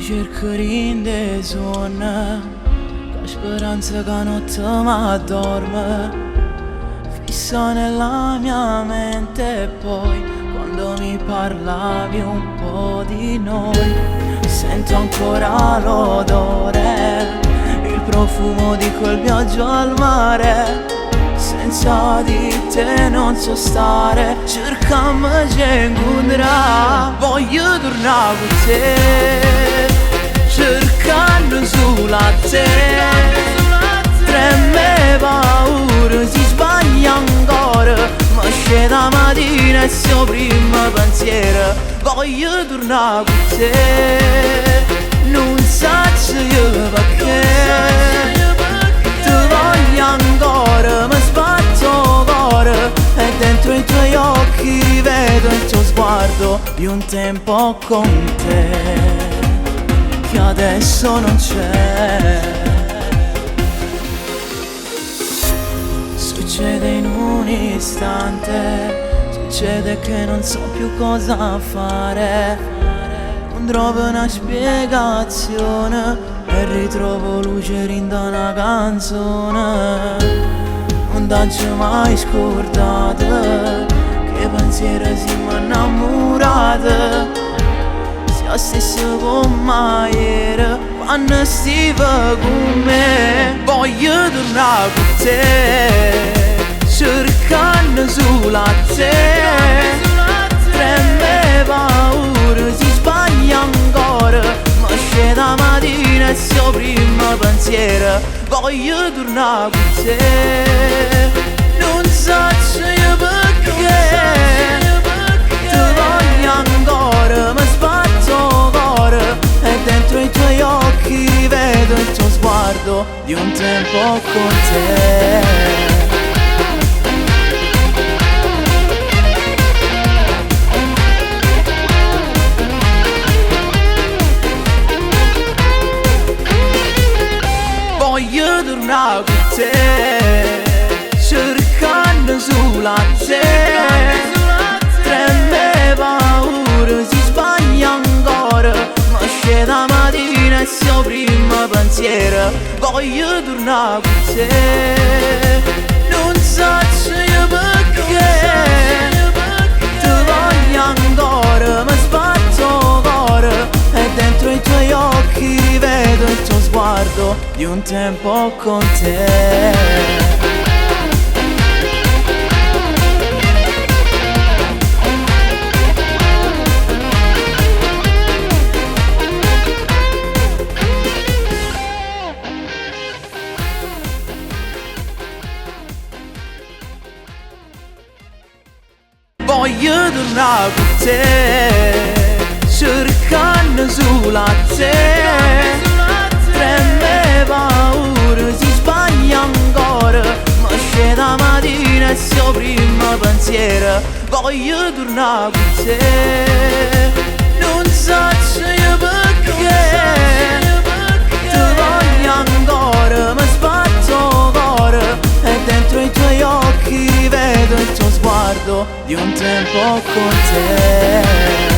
cercărind de zonă, ca speranță ca notte m'addorme, fissa nella mia mente. Poi quando mi parlavi un po' di noi, sento ancora l'odore, il profumo di quel viaggio al mare. Senza di te non so stare, cercammo se incontrare. Voglio tornare con te, cercando solo a te. Tremme paura, si sbaglia ancora, ma c'è da mattina e il primo pensiero. Voglio tornare con te, non so io perché. Ti voglio ancora, mi sbatto cuore, e dentro i tuoi occhi rivedo il tuo sguardo di un tempo con te, che adesso non c'è. Succede in un istante, succede che non so più cosa fare, non trovo una spiegazione e ritrovo luce in una canzone. Non t'ho mai scordato, che pensiero siamo innamorati, sia stesso come ieri quando stivi con me. Voglio tornare con te, cercando solo a te. Tremme paura, si sbaglia ancora, ma c'è da mattina e il primo pensiero. Voglio tornare con te, non so io perché. Ti voglio ancora, mi sbatto cuore, e dentro i tuoi occhi rivedo il tuo sguardo di un tempo con te. Voglio tornare con te, cercando solo a te. Tremme paura, si sbaglia ancora, ma c'è da mattina e il primo pensiero. Voglio tornare con te, non so io perché. Ti voglio ancora, mi sbatto cuore, e dentro i tuoi occhi rivedo il tuo sguardo di un tempo con te. Voglio tornare con te, cercando solo a te. Tremme paura, si sbaglia ancora, ma c'è da mattina e il primo pensiero. Voglio tornare con te, non so io perché. Ti voglio ancora, mi sbatto cuore, e dentro i tuoi occhi rivedo il tuo sguardo di un tempo con te.